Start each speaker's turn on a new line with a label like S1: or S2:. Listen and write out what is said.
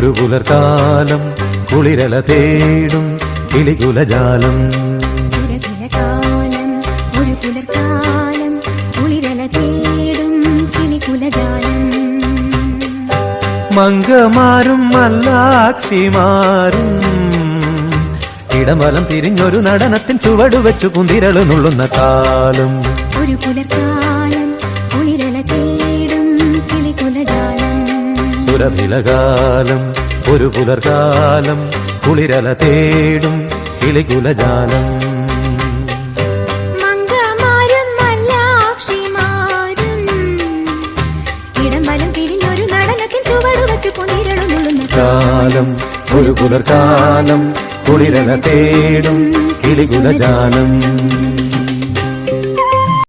S1: ഒരു പുലർക്കാലം കുളിരല തേടും കിളികുലജാലം
S2: സുരഭിലകാലം ഒരു പുലർക്കാലം കുളിരല തേടും കിളികുലജാലം
S1: മംഗമാരും മല്ലാക്ഷിമാരും ഇടംവലം തിരിഞ്ഞൊരു നടനത്തിൻ ചുവടുവെച്ചു കുന്തിരളു നുള്ളുന്ന കാലം
S2: ഒരു പുലർക്കാലം കുളിരല തേടും കിളികുലജാലം
S1: സുരഭിലകാലം ഒരു പുലർക്കാലം കുളിരല തേടും കിളികുലജാലം
S2: മംഗമാരും മല്ലാക്ഷിമാരും ഇടംവലം തിരിഞ്ഞൊരു നടനത്തിൻ ചുവടുവെച്ചു കുന്തിരളു നുള്ളുന്ന
S1: കാലം ഒരു പുലർക്കാലം കുളിരല തേടും കിളികുലജാലം